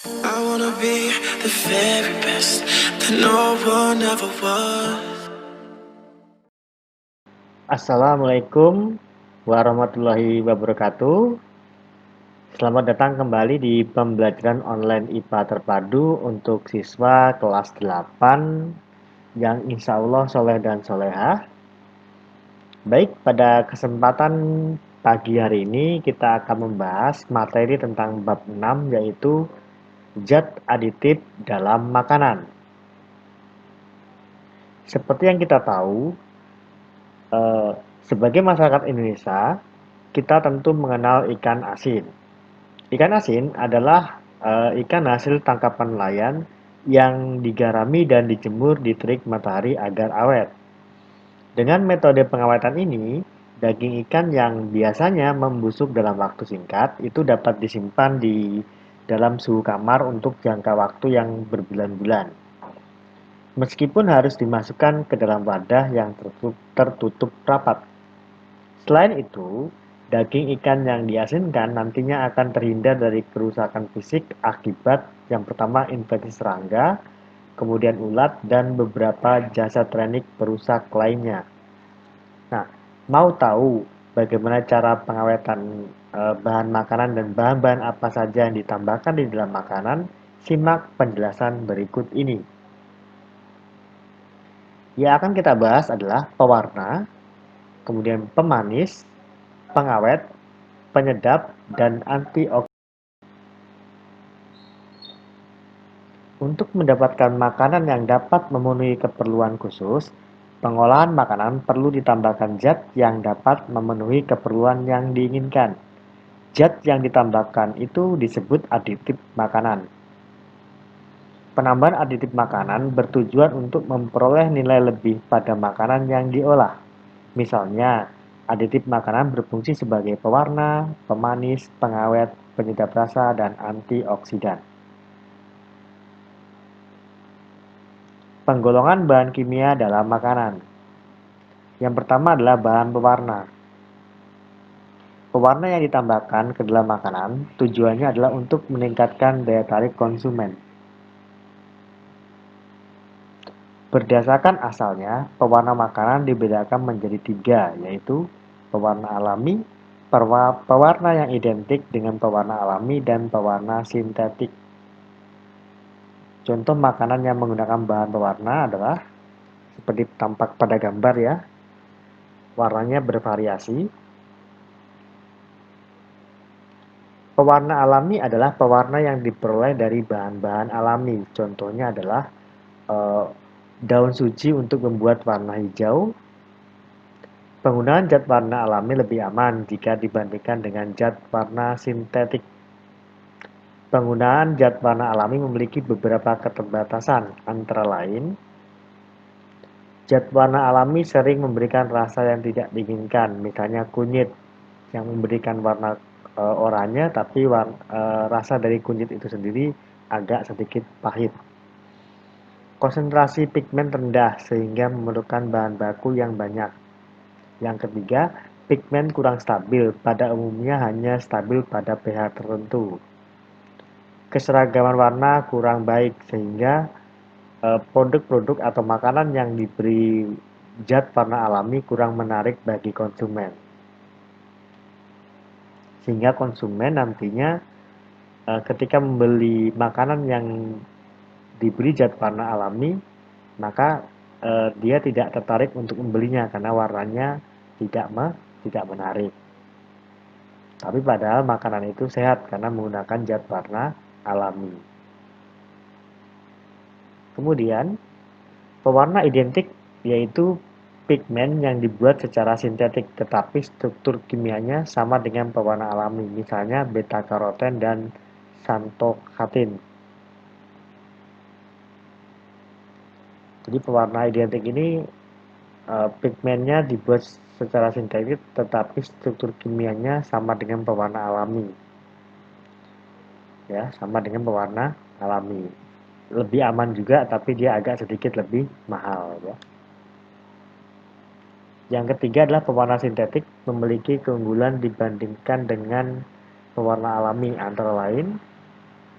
I wanna be the very best that no one ever was. Assalamualaikum warahmatullahi wabarakatuh. Selamat datang kembali di pembelajaran online IPA terpadu untuk siswa kelas 8 yang insya Allah soleh dan solehah. Baik, pada kesempatan pagi hari ini kita akan membahas materi tentang bab 6 yaitu zat aditif dalam makanan. Seperti yang kita tahu, eh, sebagai masyarakat Indonesia, kita tentu mengenal ikan asin. Ikan asin adalah ikan hasil tangkapan nelayan yang digarami dan dijemur di terik matahari agar awet. Dengan metode pengawetan ini, daging ikan yang biasanya membusuk dalam waktu singkat itu dapat disimpan di dalam suhu kamar untuk jangka waktu yang berbulan-bulan. Meskipun harus dimasukkan ke dalam wadah yang tertutup rapat. Selain itu, daging ikan yang diasinkan nantinya akan terhindar dari kerusakan fisik akibat yang pertama infeksi serangga, kemudian ulat, dan beberapa jasad renik perusak lainnya. Nah, mau tahu bagaimana cara pengawetan bahan makanan dan bahan-bahan apa saja yang ditambahkan di dalam makanan? Simak penjelasan berikut ini. Yang akan kita bahas adalah pewarna, kemudian pemanis, pengawet, penyedap, dan antioksidan. Untuk mendapatkan makanan yang dapat memenuhi keperluan khusus, pengolahan makanan perlu ditambahkan zat yang dapat memenuhi keperluan yang diinginkan. Zat yang ditambahkan itu disebut aditif makanan. Penambahan aditif makanan bertujuan untuk memperoleh nilai lebih pada makanan yang diolah. Misalnya, aditif makanan berfungsi sebagai pewarna, pemanis, pengawet, penyedap rasa, dan antioksidan. Penggolongan bahan kimia dalam makanan. Yang pertama adalah bahan pewarna. Pewarna yang ditambahkan ke dalam makanan tujuannya adalah untuk meningkatkan daya tarik konsumen. Berdasarkan asalnya, pewarna makanan dibedakan menjadi tiga, yaitu pewarna alami, pewarna yang identik dengan pewarna alami, dan pewarna sintetik. Contoh makanan yang menggunakan bahan pewarna adalah seperti tampak pada gambar ya, warnanya bervariasi. Pewarna alami adalah pewarna yang diperoleh dari bahan-bahan alami. Contohnya adalah eh, daun suji untuk membuat warna hijau. Penggunaan zat warna alami lebih aman jika dibandingkan dengan zat warna sintetik. Penggunaan zat warna alami memiliki beberapa keterbatasan, antara lain zat warna alami sering memberikan rasa yang tidak diinginkan, misalnya kunyit yang memberikan warna oranye, tapi rasa dari kunyit itu sendiri agak sedikit pahit. Konsentrasi pigmen rendah sehingga memerlukan bahan baku yang banyak. Yang ketiga, pigmen kurang stabil, pada umumnya hanya stabil pada pH tertentu. Keseragaman warna kurang baik sehingga produk-produk atau makanan yang diberi zat warna alami kurang menarik bagi konsumen. Sehingga konsumen nantinya ketika membeli makanan yang diberi zat warna alami, maka dia tidak tertarik untuk membelinya karena warnanya tidak menarik. Tapi padahal makanan itu sehat karena menggunakan zat warna alami. Kemudian, pewarna identik yaitu pigmen yang dibuat secara sintetik tetapi struktur kimianya sama dengan pewarna alami, misalnya beta-karoten dan xanthoxantin. Jadi pewarna identik ini pigmennya dibuat secara sintetik tetapi struktur kimianya sama dengan pewarna alami. Ya, sama dengan pewarna alami. Lebih aman juga tapi dia agak sedikit lebih mahal ya. Yang ketiga adalah pewarna sintetik memiliki keunggulan dibandingkan dengan pewarna alami, antara lain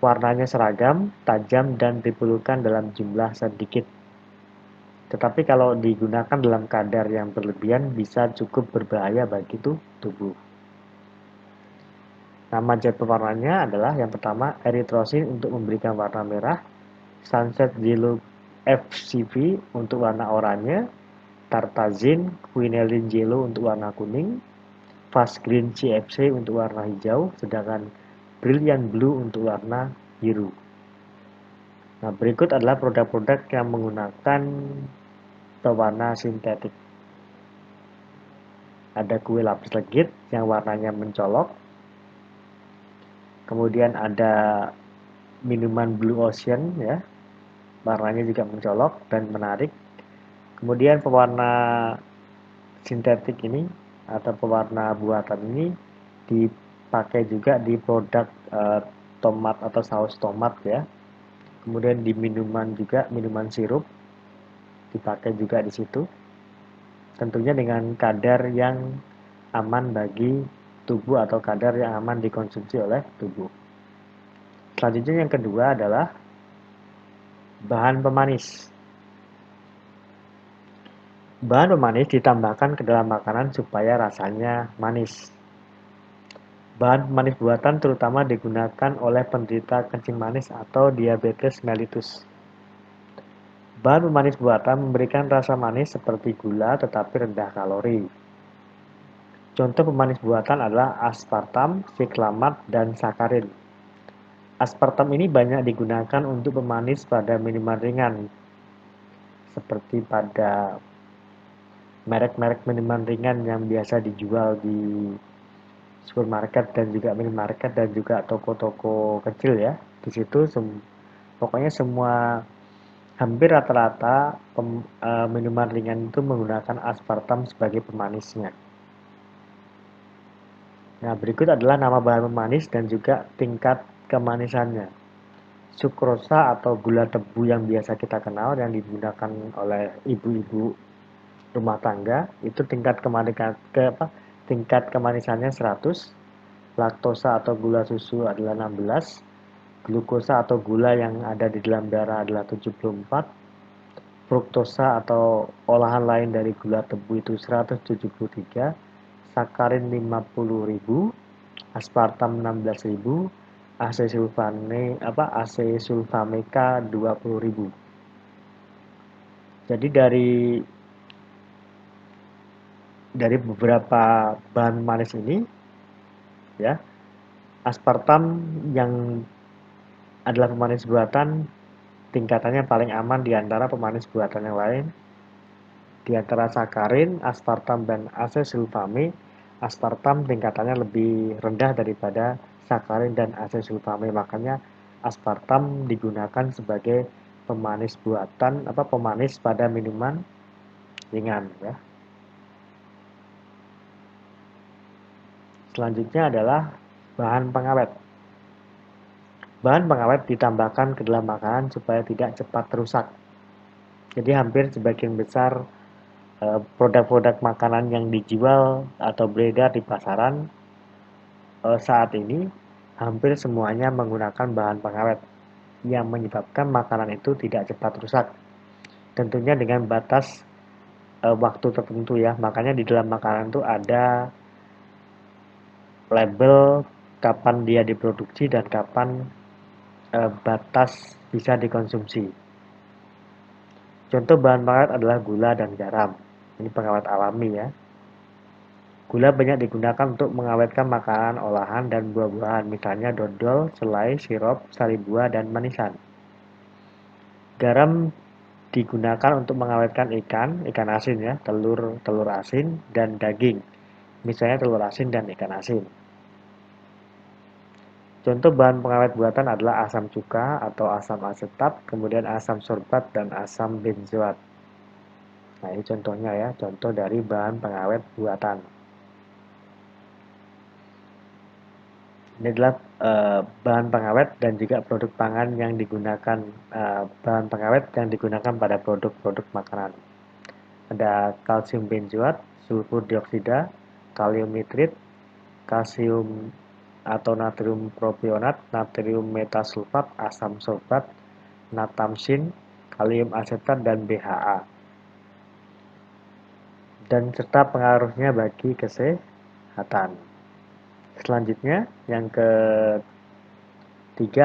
Warnanya seragam, tajam, dan diperlukan dalam jumlah sedikit. Tetapi kalau digunakan dalam kadar yang berlebihan bisa cukup berbahaya bagi tubuh. Nama zat pewarnanya adalah yang pertama eritrosin untuk memberikan warna merah, Sunset Yellow FCV untuk warna oranye, Tartazine Quinelin Yellow untuk warna kuning, Fast Green CFC untuk warna hijau, sedangkan Brilliant Blue untuk warna biru. Nah, berikut adalah produk-produk yang menggunakan pewarna sintetik. Ada kue lapis legit yang warnanya mencolok. Kemudian ada minuman Blue Ocean ya, warnanya juga mencolok dan menarik. Kemudian pewarna sintetik ini atau pewarna buatan ini dipakai juga di produk tomat atau saus tomat ya. Kemudian di minuman juga, minuman sirup dipakai juga di situ. Tentunya dengan kadar yang aman bagi tubuh atau kadar yang aman dikonsumsi oleh tubuh. Selanjutnya yang kedua adalah bahan pemanis. Bahan pemanis ditambahkan ke dalam makanan supaya rasanya manis. Bahan pemanis buatan terutama digunakan oleh penderita kencing manis atau diabetes mellitus. Bahan pemanis buatan memberikan rasa manis seperti gula tetapi rendah kalori. Contoh pemanis buatan adalah aspartam, siklamat, dan sakarin. Aspartam ini banyak digunakan untuk pemanis pada minuman ringan, seperti pada merek-merek minuman ringan yang biasa dijual di supermarket dan juga minimarket dan juga toko-toko kecil ya. Di situ pokoknya semua hampir rata-rata minuman ringan itu menggunakan aspartam sebagai pemanisnya. Nah, berikut adalah nama bahan pemanis dan juga tingkat kemanisannya. Sukrosa atau gula tebu yang biasa kita kenal yang digunakan oleh ibu-ibu rumah tangga itu tingkat kemanisannya 100, laktosa atau gula susu adalah 16, glukosa atau gula yang ada di dalam darah adalah 74, fruktosa atau olahan lain dari gula tebu itu 173, sakarin 50.000, aspartam 16.000, asesulfameka 20.000. Jadi dari beberapa bahan manis ini ya, aspartam yang adalah pemanis buatan tingkatannya paling aman di antara pemanis buatan yang lain. Di antara sakarin, aspartam, dan asesulfame, aspartam tingkatannya lebih rendah daripada sakarin dan asesulfame. Makanya aspartam digunakan sebagai pemanis buatan pemanis pada minuman ringan ya. Selanjutnya adalah bahan pengawet. Bahan pengawet ditambahkan ke dalam makanan supaya tidak cepat rusak. Jadi hampir sebagian besar produk-produk makanan yang dijual atau beredar di pasaran saat ini hampir semuanya menggunakan bahan pengawet yang menyebabkan makanan itu tidak cepat rusak. Tentunya dengan batas waktu tertentu ya. Makanya di dalam makanan itu ada label kapan dia diproduksi dan kapan batas bisa dikonsumsi. Contoh bahan pengawet adalah gula dan garam. Ini pengawet alami ya. Gula banyak digunakan untuk mengawetkan makanan olahan dan buah-buahan, misalnya dodol, selai, sirup, sari buah, dan manisan. Garam digunakan untuk mengawetkan ikan asin ya, telur asin, dan daging, misalnya telur asin dan ikan asin. Contoh bahan pengawet buatan adalah asam cuka atau asam asetat, kemudian asam sorbat dan asam benzoat. Nah, ini contohnya ya, contoh dari bahan pengawet buatan. Ini adalah bahan pengawet dan juga produk pangan yang digunakan bahan pengawet yang digunakan pada produk-produk makanan. Ada kalsium benzoat, sulfur dioksida, kalium nitrit, kalsium atau natrium propionat, natrium metasulfat, asam sulfat, natamsin, kalium asetat, dan BHA. Dan serta pengaruhnya bagi kesehatan. Selanjutnya, yang ketiga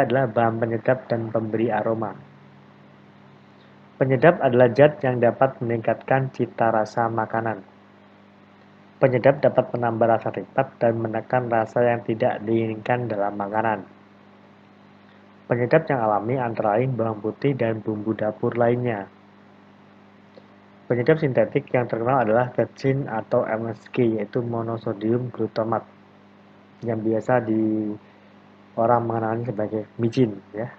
adalah bahan penyedap dan pemberi aroma. Penyedap adalah zat yang dapat meningkatkan cita rasa makanan. Penyedap dapat menambah rasa nikmat dan menekan rasa yang tidak diinginkan dalam makanan. Penyedap yang alami antara lain bawang putih dan bumbu dapur lainnya. Penyedap sintetik yang terkenal adalah kecin atau MSG, yaitu monosodium glutamat, yang biasa orang mengenalnya sebagai micin. Ya.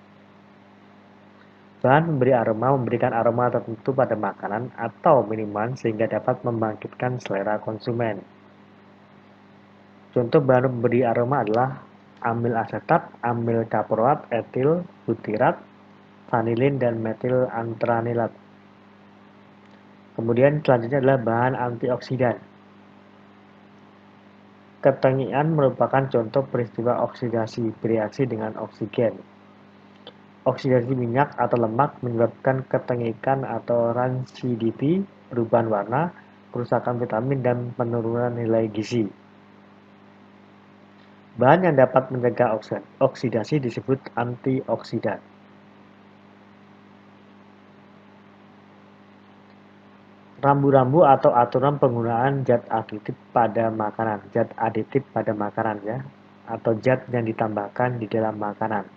Bahan pemberi aroma memberikan aroma tertentu pada makanan atau minuman sehingga dapat membangkitkan selera konsumen. Contoh bahan pemberi aroma adalah amil asetat, amil kaproat, etil butirat, vanilin, dan metil antranilat. Kemudian selanjutnya adalah bahan antioksidan. Ketengian merupakan contoh peristiwa oksidasi bereaksi dengan oksigen. Oksidasi minyak atau lemak menyebabkan ketengikan atau rancidity, perubahan warna, kerusakan vitamin, dan penurunan nilai gizi. Bahan yang dapat mencegah oksidasi disebut antioksidan. Rambu-rambu atau aturan penggunaan zat aditif pada makanan, ya, atau zat yang ditambahkan di dalam makanan.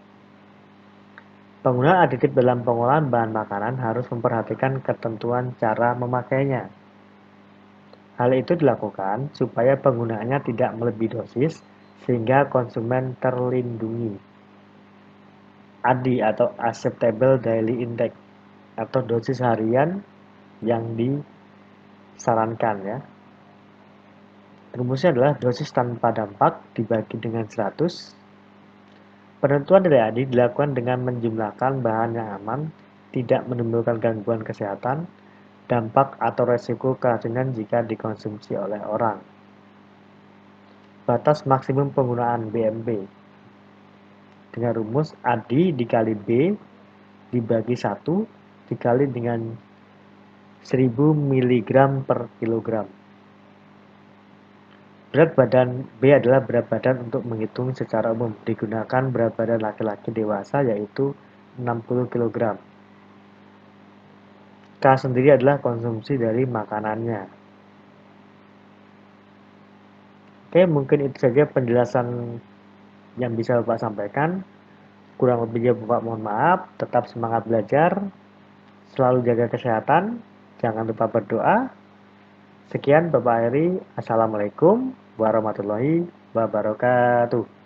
Penggunaan aditif dalam pengolahan bahan makanan harus memperhatikan ketentuan cara memakainya. Hal itu dilakukan supaya penggunaannya tidak melebihi dosis sehingga konsumen terlindungi. ADI atau Acceptable Daily Intake atau dosis harian yang disarankan, ya. Rumusnya adalah dosis tanpa dampak dibagi dengan 100. Penentuan dari ADI dilakukan dengan menjumlahkan bahan yang aman, tidak menimbulkan gangguan kesehatan, dampak atau resiko keracunan jika dikonsumsi oleh orang. Batas maksimum penggunaan BMB dengan rumus ADI dikali B dibagi 1 dikali dengan 1000 mg per kilogram. Berat badan B adalah berat badan untuk menghitung secara umum. Digunakan berat badan laki-laki dewasa yaitu 60 kg. K sendiri adalah konsumsi dari makanannya. Oke, mungkin itu saja penjelasan yang bisa Bapak sampaikan. Kurang lebihnya Bapak mohon maaf. Tetap semangat belajar. Selalu jaga kesehatan. Jangan lupa berdoa. Sekian Bapak Heri. Assalamualaikum warahmatullahi wabarakatuh.